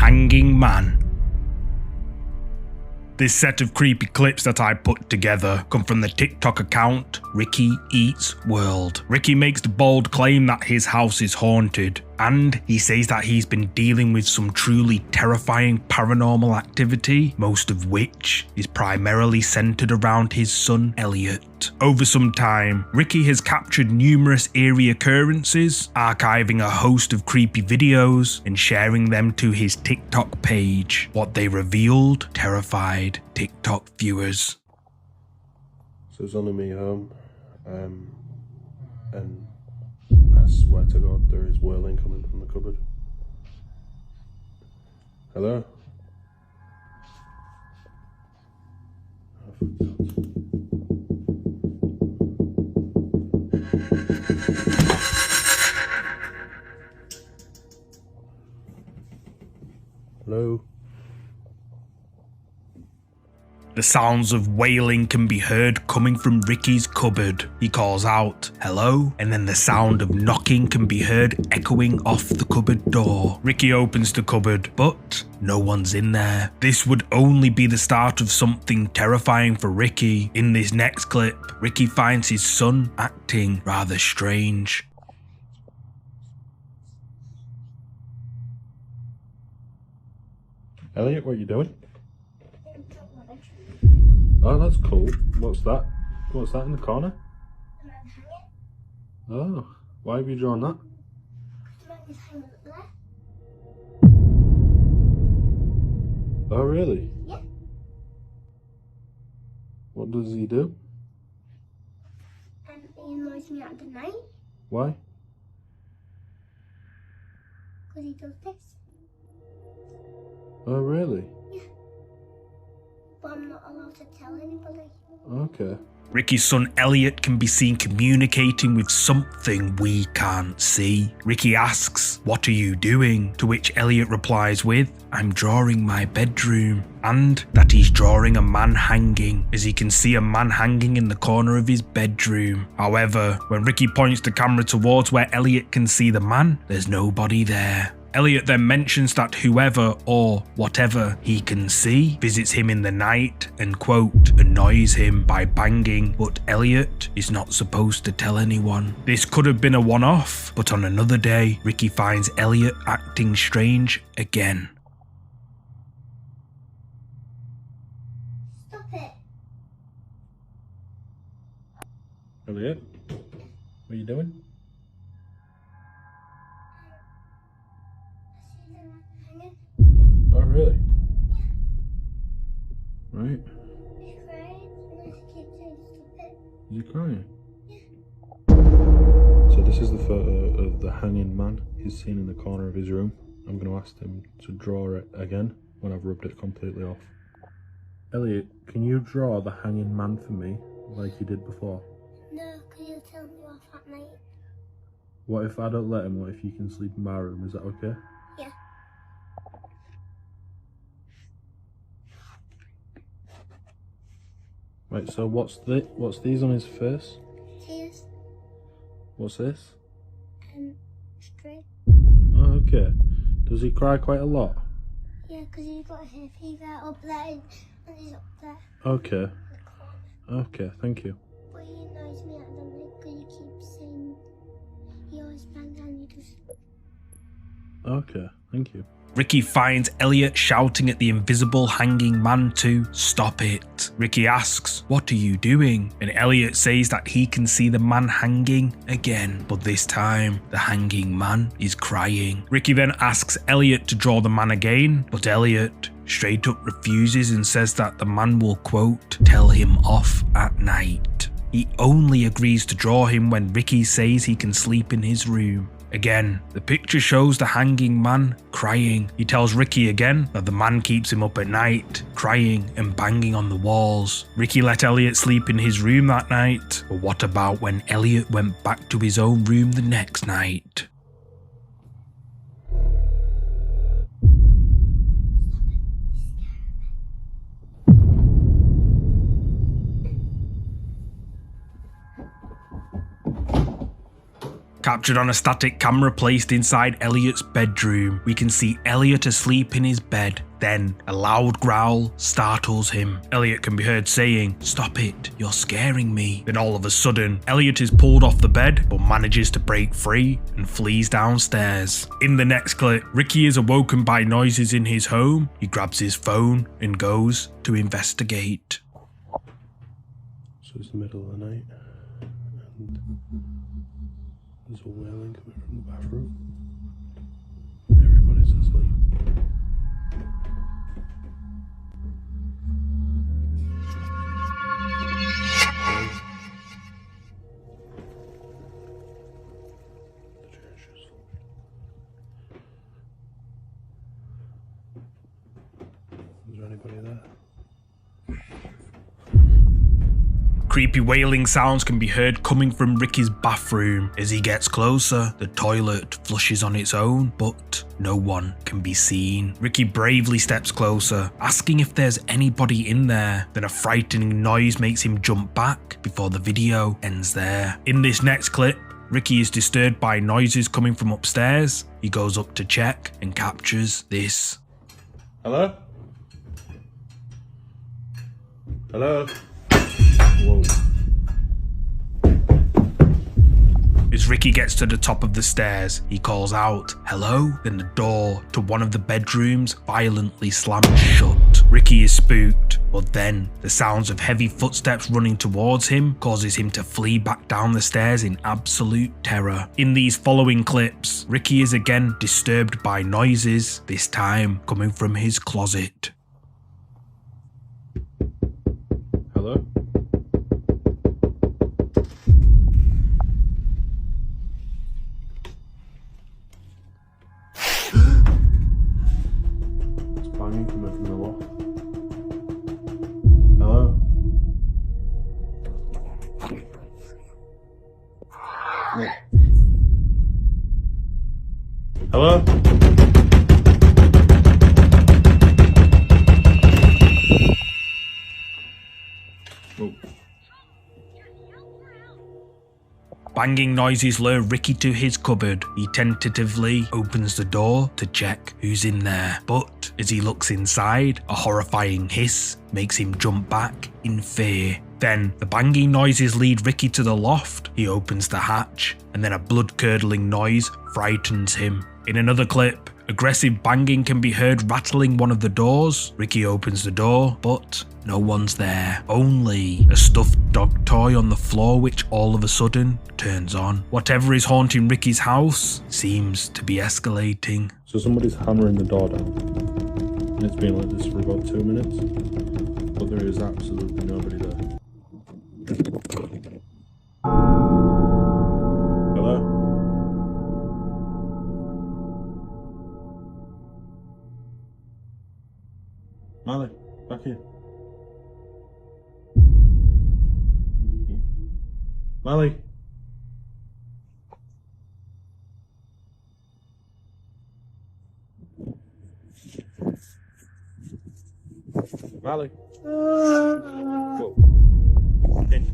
hanging man. This set of creepy clips that I put together come from the TikTok account Ricky Eats World. Ricky makes the bold claim that his house is haunted, and he says that he's been dealing with some truly terrifying paranormal activity, most of which is primarily centered around his son Elliot. Over some time, Ricky has captured numerous eerie occurrences, archiving a host of creepy videos and sharing them to his TikTok page. What they revealed terrified TikTok viewers. So it's only me home, and I swear to God there is whirling coming from the cupboard. Hello? Oh, for God's sake. Hello? The sounds of wailing can be heard coming from Ricky's cupboard. He calls out, "Hello?" and then the sound of knocking can be heard echoing off the cupboard door. Ricky opens the cupboard, but no one's in there. This would only be the start of something terrifying for Ricky. In this next clip, Ricky finds his son acting rather strange. Elliot, what are you doing? Oh, that's cool. What's that? What's that in the corner? Oh, why have you drawn that? Oh, really? Yeah. What does he do? He annoys me at the night. Why? Because he does this. Oh, really? Yeah. But I'm not allowed to tell anybody. Okay. Ricky's son Elliot can be seen communicating with something we can't see. Ricky asks, "What are you doing?" To which Elliot replies with, "I'm drawing my bedroom," and that he's drawing a man hanging, as he can see a man hanging in the corner of his bedroom. However, when Ricky points the camera towards where Elliot can see the man, there's nobody there. Elliot then mentions that whoever or whatever he can see visits him in the night and, quote, annoys him by banging, but Elliot is not supposed to tell anyone. This could have been a one-off, but on another day, Ricky finds Elliot acting strange again. Stop it. Elliot, what are you doing? Oh, really? Right. He's crying and I keep saying stop it. Is he crying? Yeah. So this is the photo of the hanging man he's seen in the corner of his room. I'm going to ask him to draw it again when I've rubbed it completely off. Elliot, can you draw the hanging man for me like you did before? No, because you'll tell me off at night. What if I don't let him? What if you can sleep in my room? Is that okay? Yeah. Right, so what's these on his face? Tears. What's this? Straight. Oh, okay. Does he cry quite a lot? Yeah, because he's got hair fever up there and he's up there. Okay. Okay, thank you. But he annoys me at the night because he keeps saying he always bangs and you just... Okay, thank you. Ricky finds Elliot shouting at the invisible hanging man to stop it. Ricky asks, "What are you doing?" And Elliot says that he can see the man hanging again, but this time the hanging man is crying. Ricky then asks Elliot to draw the man again, but Elliot straight up refuses and says that the man will, quote, tell him off at night. He only agrees to draw him when Ricky says he can sleep in his room. Again, the picture shows the hanging man crying. He tells Ricky again that the man keeps him up at night, crying and banging on the walls. Ricky let Elliot sleep in his room that night, but what about when Elliot went back to his own room the next night? Captured on a static camera placed inside Elliot's bedroom, we can see Elliot asleep in his bed. Then, a loud growl startles him. Elliot can be heard saying, "Stop it, you're scaring me." Then all of a sudden, Elliot is pulled off the bed, but manages to break free and flees downstairs. In the next clip, Ricky is awoken by noises in his home. He grabs his phone and goes to investigate. So it's the middle of the night, and there's a wailing coming from the bathroom. Everybody's asleep. Is there anybody there? Creepy wailing sounds can be heard coming from Ricky's bathroom. As he gets closer, the toilet flushes on its own, but no one can be seen. Ricky bravely steps closer, asking if there's anybody in there. Then a frightening noise makes him jump back before the video ends there. In this next clip, Ricky is disturbed by noises coming from upstairs. He goes up to check and captures this. Hello? Hello? Whoa. As Ricky gets to the top of the stairs, he calls out, "Hello?" Then the door to one of the bedrooms violently slams shut. Ricky is spooked, but then the sounds of heavy footsteps running towards him causes him to flee back down the stairs in absolute terror. In these following clips, Ricky is again disturbed by noises, this time coming from his closet. Hello? It's banging coming from the loft. Hello? No. Hello? Banging noises lure Ricky to his cupboard. He tentatively opens the door to check who's in there, but as he looks inside, a horrifying hiss makes him jump back in fear. Then the banging noises lead Ricky to the loft. He opens the hatch, and then a blood-curdling noise frightens him. In another clip, aggressive banging can be heard rattling one of the doors. Ricky opens the door, but no one's there. Only a stuffed dog toy on the floor, which all of a sudden turns on. Whatever is haunting Ricky's house seems to be escalating. So somebody's hammering the door down. And it's been like this for about 2 minutes. But there is absolutely nobody there. Hello? Mali, back here. Mali. Mali. Whoa. In.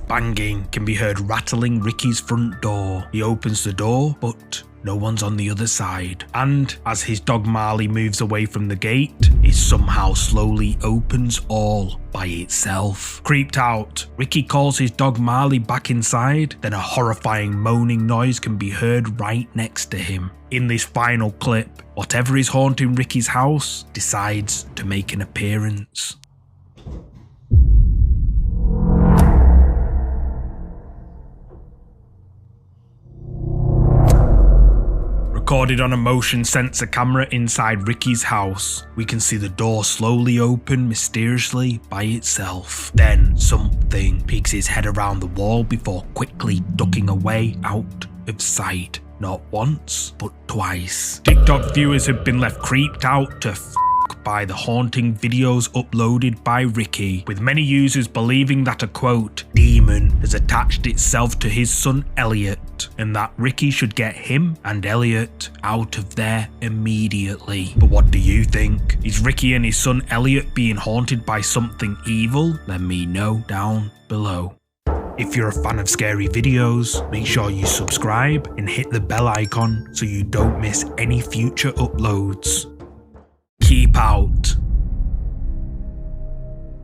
Banging can be heard rattling Ricky's front door. He opens the door, but no one's on the other side. And as his dog Marley moves away from the gate, it somehow slowly opens all by itself. Creeped out, Ricky calls his dog Marley back inside. Then a horrifying moaning noise can be heard right next to him. In this final clip, whatever is haunting Ricky's house decides to make an appearance. Recorded on a motion sensor camera inside Ricky's house, we can see the door slowly open mysteriously by itself. Then something peeks his head around the wall before quickly ducking away out of sight. Not once, but twice. TikTok viewers have been left creeped out to by the haunting videos uploaded by Ricky, with many users believing that a quote, demon has attached itself to his son Elliot, and that Ricky should get him and Elliot out of there immediately. But what do you think? Is Ricky and his son Elliot being haunted by something evil? Let me know down below. If you're a fan of scary videos, make sure you subscribe and hit the bell icon so you don't miss any future uploads. Keep out.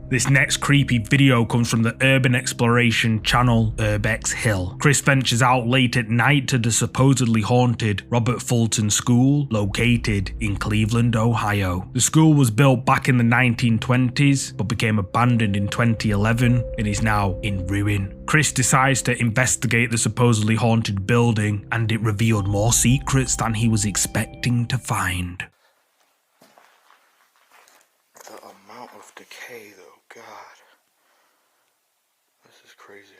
This next creepy video comes from the urban exploration channel Urbex Hill. Chris ventures out late at night to the supposedly haunted Robert Fulton School located in Cleveland, Ohio. The school was built back in the 1920s but became abandoned in 2011 and is now in ruin. Chris decides to investigate the supposedly haunted building, and it revealed more secrets than he was expecting to find. The amount of decay though. God, this is crazy.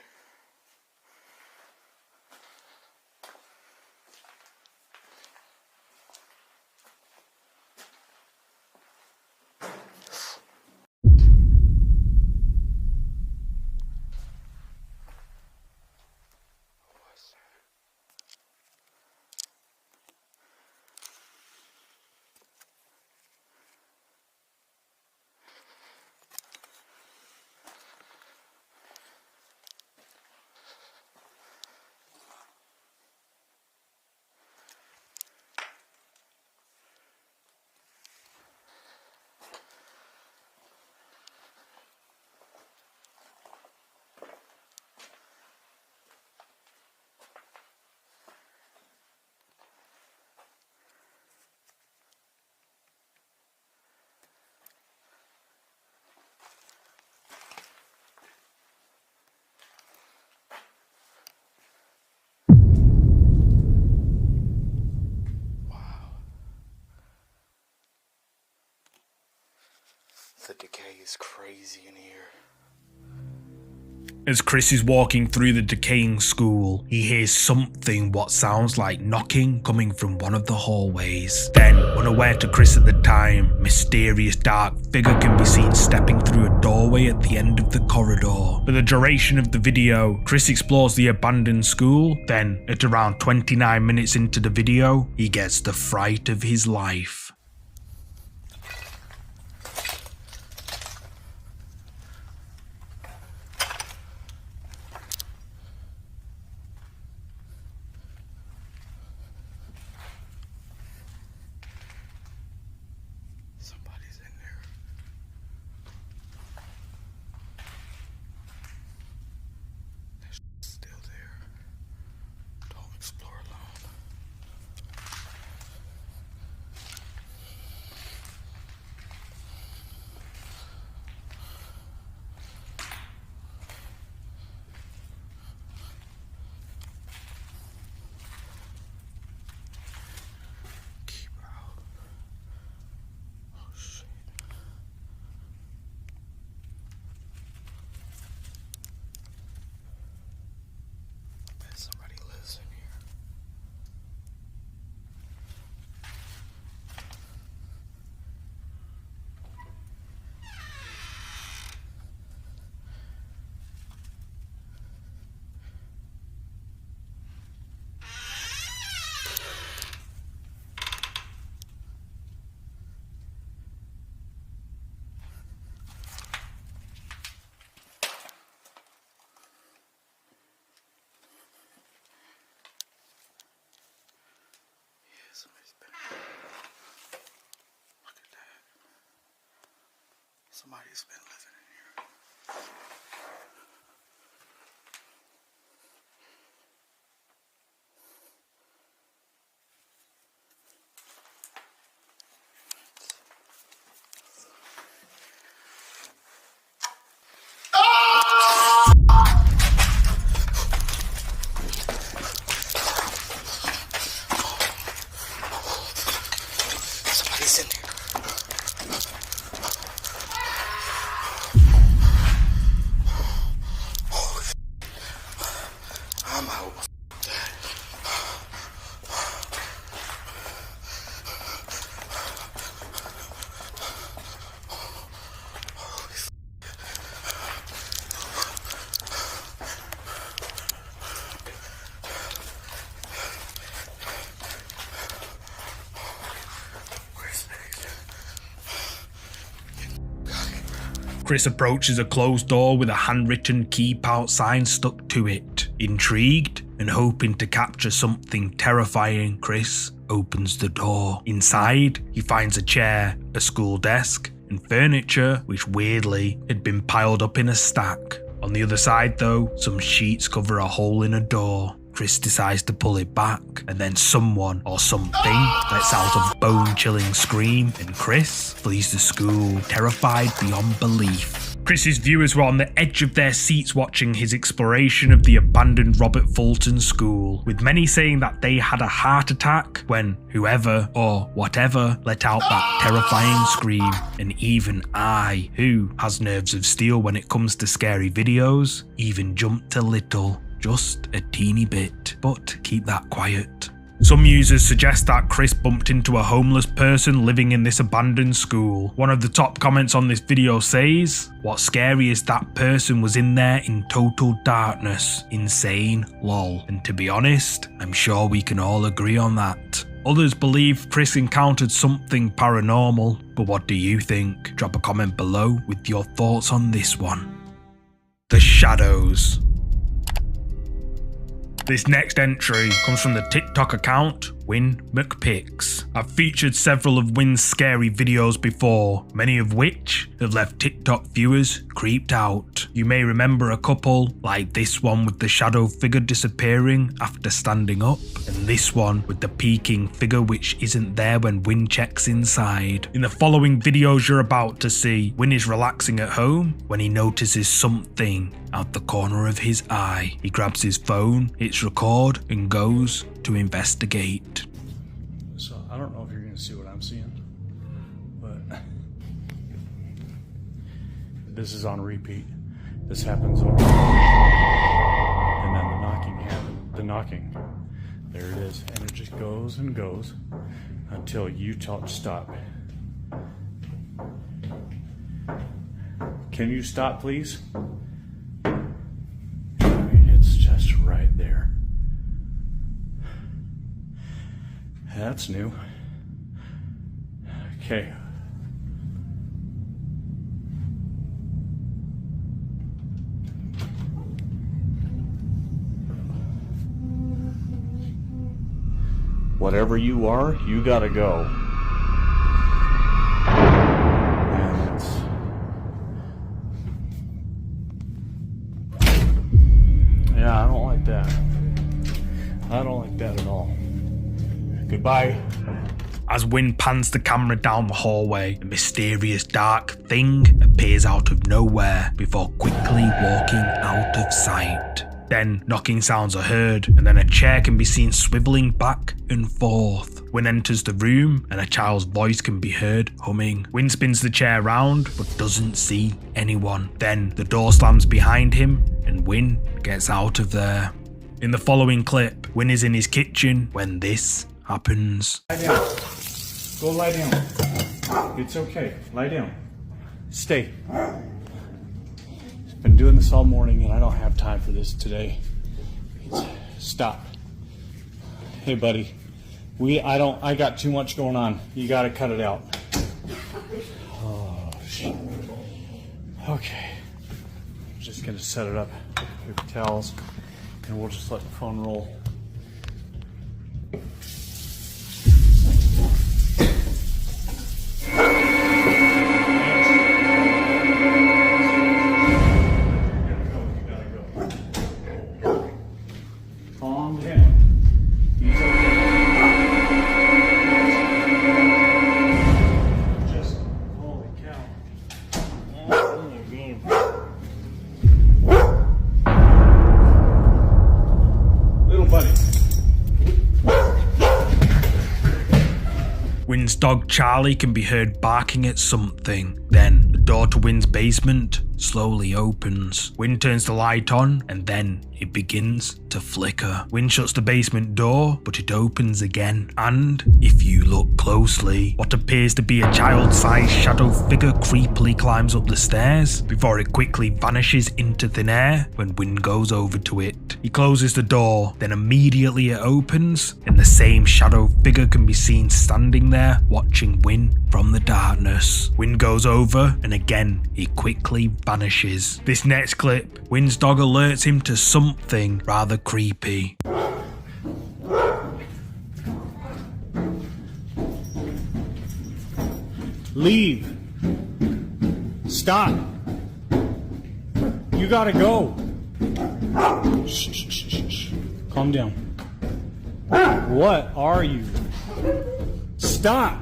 The decay is crazy in here. As Chris is walking through the decaying school, he hears something what sounds like knocking coming from one of the hallways. Then, unaware to Chris at the time, a mysterious dark figure can be seen stepping through a doorway at the end of the corridor. For the duration of the video, Chris explores the abandoned school. Then, at around 29 minutes into the video, he gets the fright of his life. Somebody's been living in here. Somebody's in here. Chris approaches a closed door with a handwritten keep out sign stuck to it. Intrigued and hoping to capture something terrifying, Chris opens the door. Inside, he finds a chair, a school desk, and furniture which weirdly had been piled up in a stack. On the other side though, some sheets cover a hole in a door. Chris decides to pull it back, and then someone or something lets out a bone-chilling scream, and Chris flees the school, terrified beyond belief. Chris's viewers were on the edge of their seats watching his exploration of the abandoned Robert Fulton School, with many saying that they had a heart attack when whoever or whatever let out that terrifying scream, and even I, who has nerves of steel when it comes to scary videos, even jumped a little. Just a teeny bit, but keep that quiet. Some users suggest that Chris bumped into a homeless person living in this abandoned school. One of the top comments on this video says, "What's scary is that person was in there in total darkness. Insane, lol." And to be honest, I'm sure we can all agree on that. Others believe Chris encountered something paranormal, but what do you think? Drop a comment below with your thoughts on this one. The shadows. This next entry comes from the TikTok account Win McPix. I've featured several of Win's scary videos before, many of which have left TikTok viewers creeped out. You may remember a couple, like this one with the shadow figure disappearing after standing up, and this one with the peeking figure which isn't there when Win checks inside. In the following videos you're about to see, Win is relaxing at home when he notices something out the corner of his eye. He grabs his phone, hits record, and goes to investigate. So I don't know if you're gonna see what I'm seeing, but this is on repeat. This happens over, and then the knocking happens. The knocking, there it is, and it just goes and goes until you tell it to stop. Can you stop, please? I mean, it's just right there. That's new. Okay. Whatever you are, you gotta go. And yeah, I don't like that. I don't like that at all. Goodbye. As Win pans the camera down the hallway, a mysterious dark thing appears out of nowhere before quickly walking out of sight. Then knocking sounds are heard, and then a chair can be seen swiveling back and forth. Win enters the room, and a child's voice can be heard humming. Win spins the chair round, but doesn't see anyone. Then the door slams behind him, and Win gets out of there. In the following clip, Win is in his kitchen when this happens. Lie down. Go lie down. It's okay. Lie down. Stay. Been doing this all morning and I don't have time for this today. Stop. Hey buddy. I got too much going on. You gotta cut it out. Oh shit. Okay. I'm just gonna set it up. Paper towels. And we'll just let the phone roll. Win's dog Charlie can be heard barking at something. Then the door to Win's basement slowly opens. Win turns the light on and then it begins to flicker. Win shuts the basement door, but it opens again. And if you look closely, what appears to be a child-sized shadow figure creepily climbs up the stairs before it quickly vanishes into thin air when Win goes over to it. He closes the door, then immediately it opens, and the same shadow figure can be seen standing there watching Win from the darkness. Win goes over, and again it quickly vanishes. This next clip, Win's dog alerts him to something rather creepy. Leave. Stop. You gotta go. Shh, shh, shh, shh, shh. Calm down. What are you? Stop.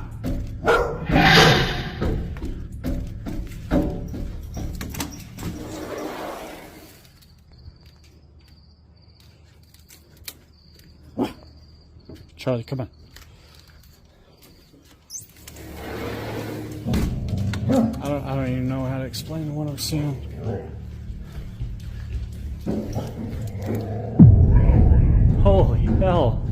Charlie, come on. I don't even know how to explain what I'm seeing. Holy hell.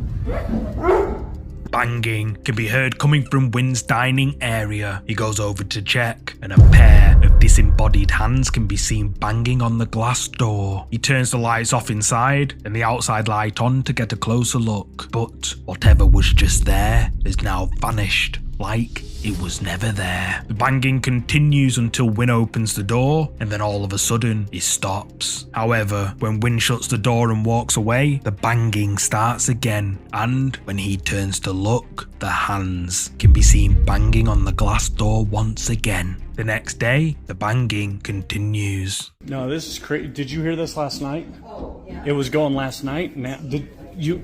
Banging can be heard coming from Win's dining area. He goes over to check, and a pair of disembodied hands can be seen banging on the glass door. He turns the lights off inside and the outside light on to get a closer look, but whatever was just there has now vanished, like it was never there. The banging continues until Win opens the door, and then all of a sudden it stops. However, when Win shuts the door and walks away, the banging starts again, and when he turns to look, the hands can be seen banging on the glass door once again. The next day, the banging continues. No, this is crazy. Did you hear this last night? Oh, yeah. It was going last night. Now, did you...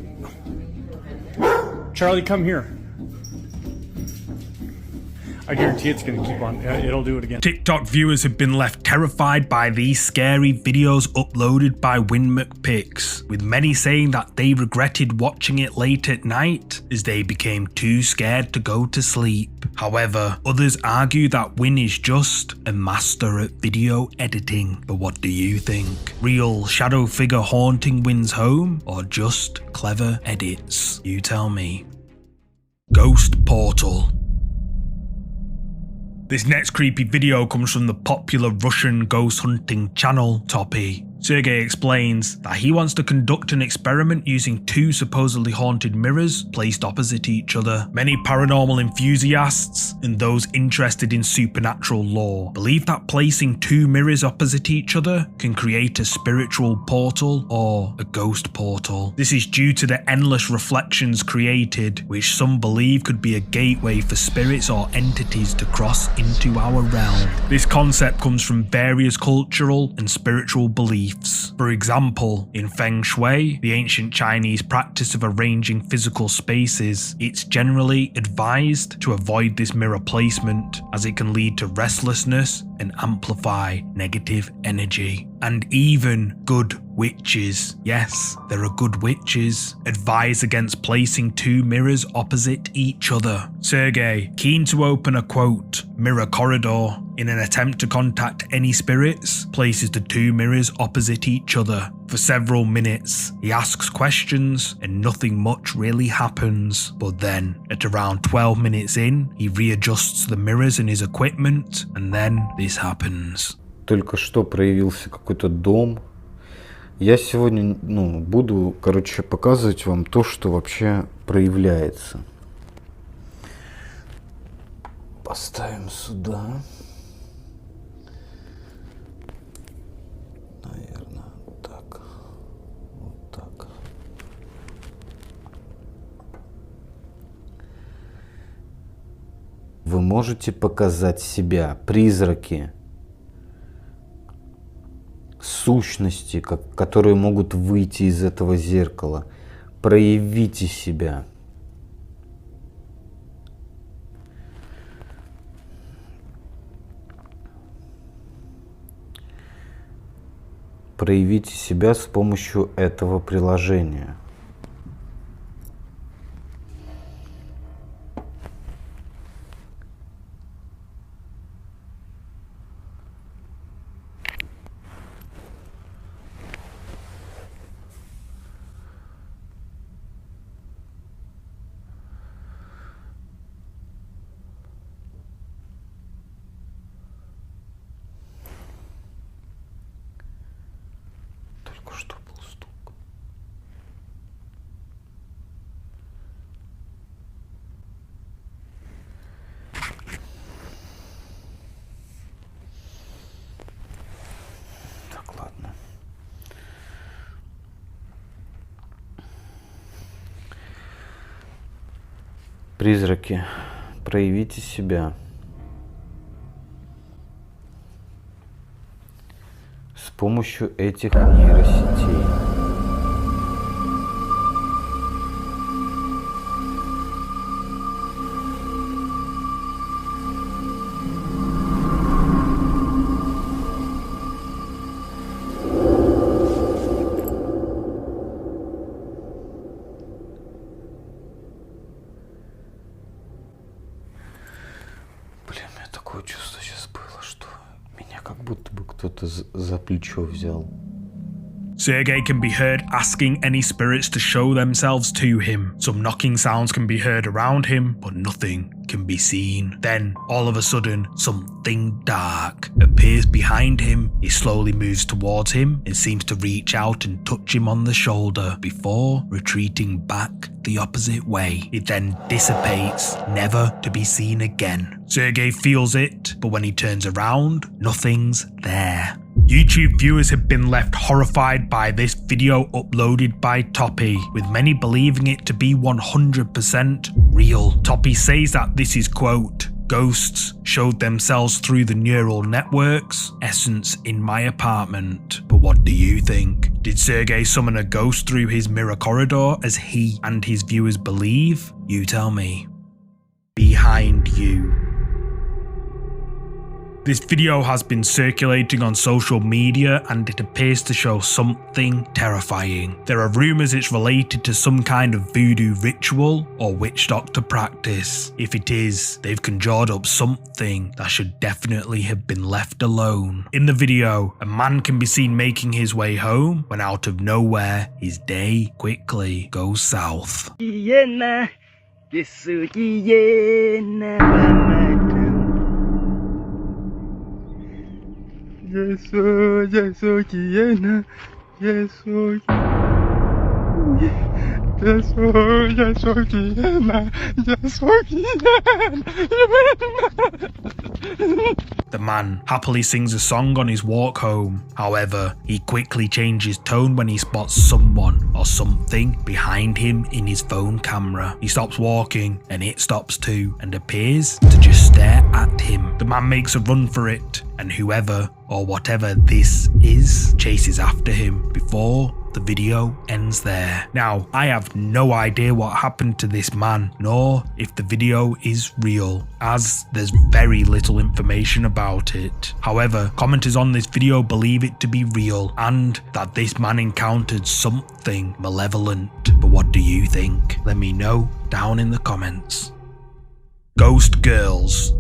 Charlie, come here. I guarantee it's going to keep on. It'll do it again. TikTok viewers have been left terrified by these scary videos uploaded by Win McPix, with many saying that they regretted watching it late at night as they became too scared to go to sleep. However, others argue that Win is just a master at video editing. But what do you think? Real shadow figure haunting Win's home, or just clever edits? You tell me. Ghost Portal. This next creepy video comes from the popular Russian ghost hunting channel Toppy. Sergey explains that he wants to conduct an experiment using two supposedly haunted mirrors placed opposite each other. Many paranormal enthusiasts and those interested in supernatural lore believe that placing two mirrors opposite each other can create a spiritual portal or a ghost portal. This is due to the endless reflections created, which some believe could be a gateway for spirits or entities to cross into our realm. This concept comes from various cultural and spiritual beliefs. For example, in Feng Shui, the ancient Chinese practice of arranging physical spaces, it's generally advised to avoid this mirror placement as it can lead to restlessness and amplify negative energy. And even good witches, yes, there are good witches, advise against placing two mirrors opposite each other. Sergey, keen to open a quote, mirror corridor, in an attempt to contact any spirits, places the two mirrors opposite each other. For several minutes, he asks questions and nothing much really happens. But then, at around 12 minutes in, he readjusts the mirrors in his equipment, and then this happens. Только что проявился какой-то дом. Я сегодня, буду, показывать вам то, что вообще проявляется. Поставим сюда. Наверное, так. Вот так. Вы можете показать себя, призраки, сущности, которые могут выйти из этого зеркала. Проявите себя. Проявите себя с помощью этого приложения. Призраки, проявите себя. С помощью этих нейросетей. Блин, у меня такое чувство сейчас было, что меня как будто бы кто-то за плечо взял. Sergei can be heard asking any spirits to show themselves to him. Some knocking sounds can be heard around him, but nothing can be seen. Then, all of a sudden, something dark appears behind him. It slowly moves towards him and seems to reach out and touch him on the shoulder before retreating back the opposite way. It then dissipates, never to be seen again. Sergei feels it, but when he turns around, nothing's there. YouTube viewers have been left horrified by this video uploaded by Toppy, with many believing it to be 100% real. Toppy says that this is, quote, "Ghosts showed themselves through the neural networks, essence in my apartment." But what do you think? Did Sergei summon a ghost through his mirror corridor as he and his viewers believe? You tell me. Behind you. This video has been circulating on social media and it appears to show something terrifying. There are rumours it's related to some kind of voodoo ritual or witch doctor practice. If it is, they've conjured up something that should definitely have been left alone. In the video, a man can be seen making his way home when out of nowhere, his day quickly goes south. The man happily sings a song on his walk home. However, he quickly changes tone when he spots someone or something behind him in his phone camera. He stops walking and it stops too and appears to just stare at him. The man makes a run for it and whoever or whatever this is chases after him before the video ends there. Now, I have no idea what happened to this man, nor if the video is real, as there's very little information about it. However, commenters on this video believe it to be real, and that this man encountered something malevolent. But what do you think? Let me know down in the comments. Ghost Girls.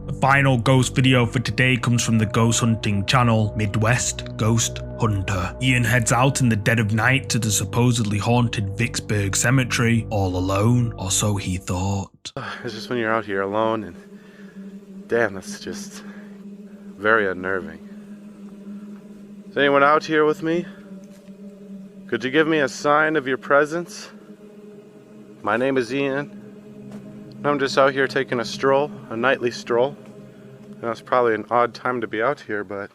The final ghost video for today comes from the ghost hunting channel Midwest Ghost Hunter. Ian heads out in the dead of night to the supposedly haunted Vicksburg Cemetery all alone, or so he thought. It's just when you're out here alone and damn, that's just very unnerving. Is anyone out here with me? Could you give me a sign of your presence? My name is Ian. I'm just out here taking a stroll, a nightly stroll. Now it's probably an odd time to be out here, but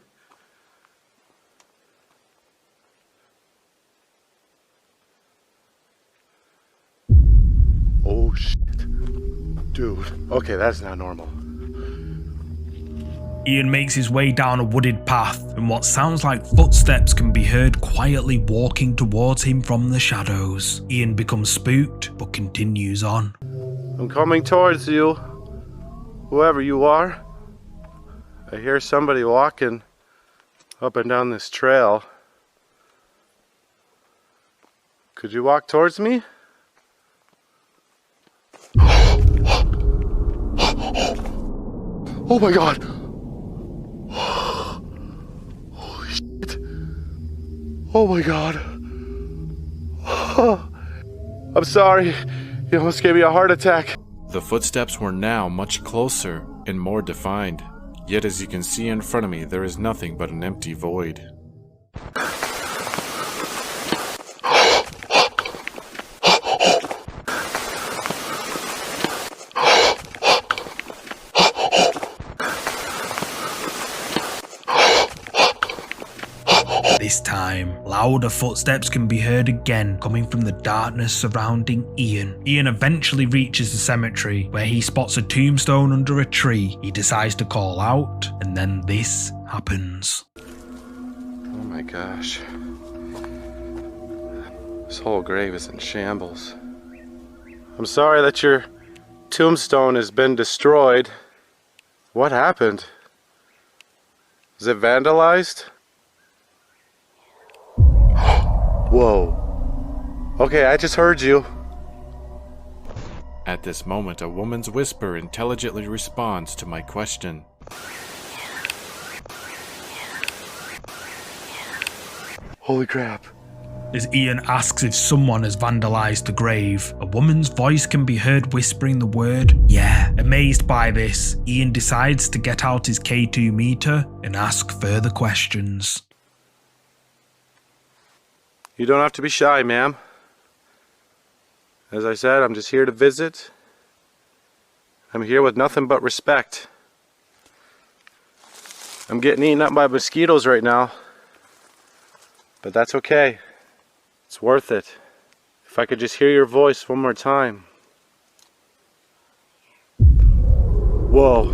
oh shit. Dude, okay, that's not normal. Ian makes his way down a wooded path, and what sounds like footsteps can be heard quietly walking towards him from the shadows. Ian becomes spooked, but continues on. I'm coming towards you, whoever you are. I hear somebody walking up and down this trail. Could you walk towards me? Oh my god! Holy shit! Oh my god! I'm sorry. You almost gave me a heart attack. The footsteps were now much closer and more defined. Yet as you can see in front of me, there is nothing but an empty void. This time, louder footsteps can be heard again coming from the darkness surrounding Ian. Ian eventually reaches the cemetery where he spots a tombstone under a tree. He decides to call out, and then this happens. Oh my gosh. This whole grave is in shambles. I'm sorry that your tombstone has been destroyed. What happened? Is it vandalized? Whoa. Okay, I just heard you. At this moment, a woman's whisper intelligently responds to my question. Holy crap. As Ian asks if someone has vandalized the grave, a woman's voice can be heard whispering the word, "Yeah." Amazed by this, Ian decides to get out his K2 meter and ask further questions. You don't have to be shy, ma'am. As I said, I'm just here to visit. I'm here with nothing but respect. I'm getting eaten up by mosquitoes right now, but that's okay. It's worth it. If I could just hear your voice one more time. Whoa.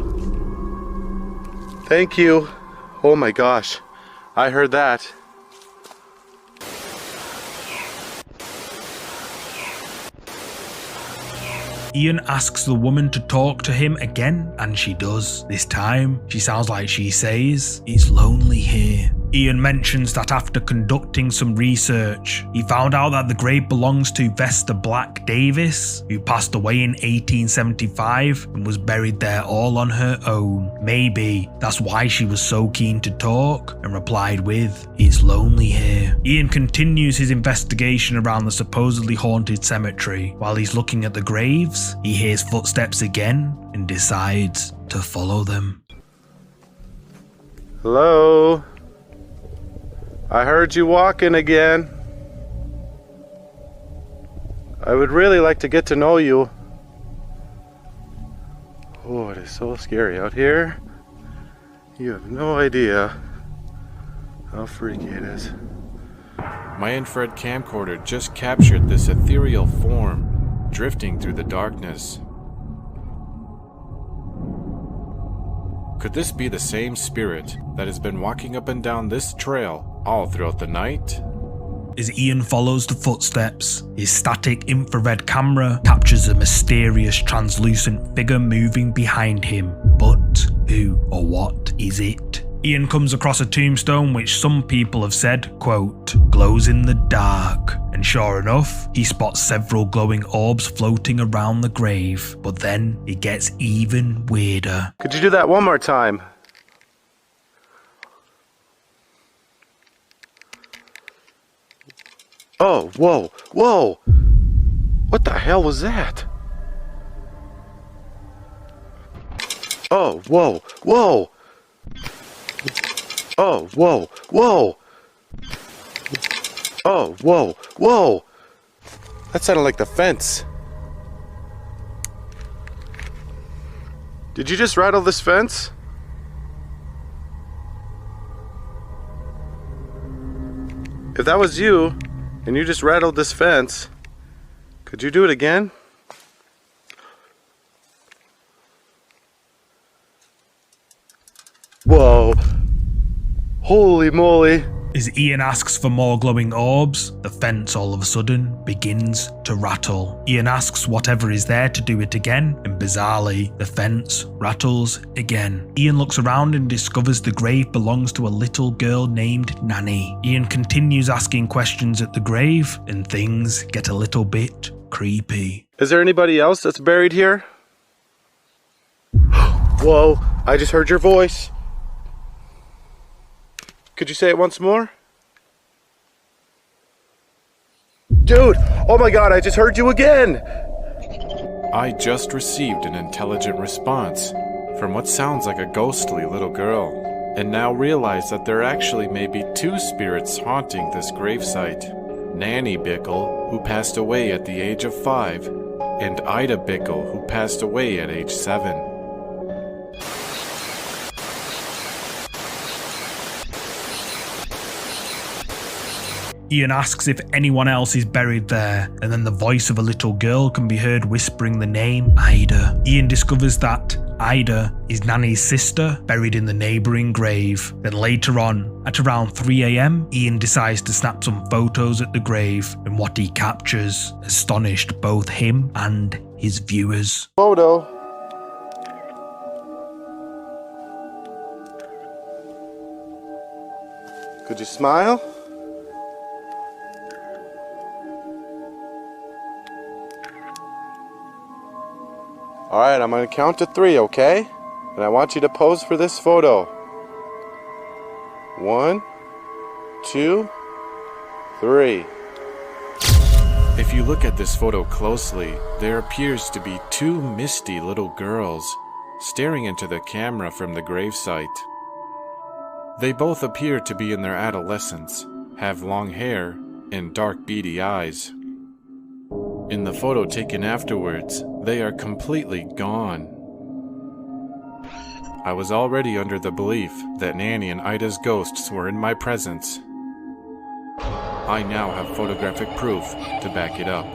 Thank you. Oh my gosh. I heard that. Ian asks the woman to talk to him again, and she does. This time, she sounds like she says, "It's lonely here." Ian mentions that after conducting some research, he found out that the grave belongs to Vesta Black Davis, who passed away in 1875 and was buried there all on her own. Maybe that's why she was so keen to talk and replied with, "It's lonely here." Ian continues his investigation around the supposedly haunted cemetery. While he's looking at the graves, he hears footsteps again and decides to follow them. Hello? I heard you walking again. I would really like to get to know you. Oh, it is so scary out here. You have no idea how freaky it is. My infrared camcorder just captured this ethereal form drifting through the darkness. Could this be the same spirit that has been walking up and down this trail all throughout the night? As Ian follows the footsteps, his static infrared camera captures a mysterious translucent figure moving behind him. But who or what is it? Ian comes across a tombstone which some people have said, quote, "glows in the dark." And sure enough, he spots several glowing orbs floating around the grave. But then it gets even weirder. Could you do that one more time? Oh, whoa, whoa! What the hell was that? Oh, whoa, whoa! Oh, whoa, whoa! Oh, whoa, whoa! That sounded like the fence. Did you just rattle this fence? If that was you, and you just rattled this fence, could you do it again? Whoa. Holy moly. As Ian asks for more glowing orbs, the fence all of a sudden begins to rattle. Ian asks whatever is there to do it again, and bizarrely, the fence rattles again. Ian looks around and discovers the grave belongs to a little girl named Nanny. Ian continues asking questions at the grave, and things get a little bit creepy. Is there anybody else that's buried here? Whoa, I just heard your voice. Could you say it once more? Dude, oh my god, I just heard you again! I just received an intelligent response from what sounds like a ghostly little girl, and now realize that there actually may be two spirits haunting this gravesite. Nanny Bickle, who passed away at the age of 5, and Ida Bickle, who passed away at age 7. Ian asks if anyone else is buried there, and then the voice of a little girl can be heard whispering the name Ida. Ian discovers that Ida is Nanny's sister, buried in the neighbouring grave. Then later on, at around 3 AM, Ian decides to snap some photos at the grave, and what he captures astonished both him and his viewers. Photo. Could you smile? Alright, I'm gonna count to 3, okay? And I want you to pose for this photo. 1, 2, 3. If you look at this photo closely, there appears to be 2 misty little girls staring into the camera from the gravesite. They both appear to be in their adolescence, have long hair, and dark beady eyes. In the photo taken afterwards, they are completely gone. I was already under the belief that Nanny and Ida's ghosts were in my presence. I now have photographic proof to back it up.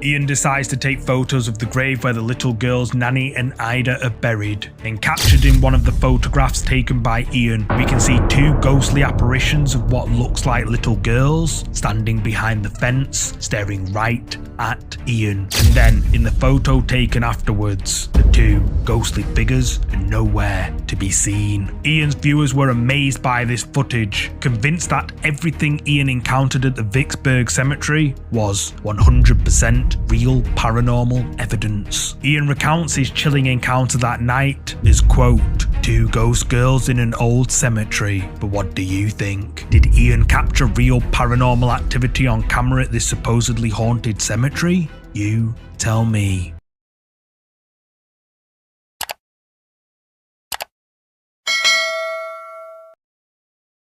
Ian decides to take photos of the grave where the little girls Nanny and Ida are buried, and captured in one of the photographs taken by Ian, we can see 2 ghostly apparitions of what looks like little girls standing behind the fence, staring right at Ian. And then, in the photo taken afterwards, the 2 ghostly figures are nowhere to be seen. Ian's viewers were amazed by this footage, convinced that everything Ian encountered at the Vicksburg Cemetery was 100% real paranormal evidence. Ian recounts his chilling encounter that night as, quote, 2 ghost girls in an old cemetery. But what do you think? Did Ian capture real paranormal activity on camera at this supposedly haunted cemetery? You tell me.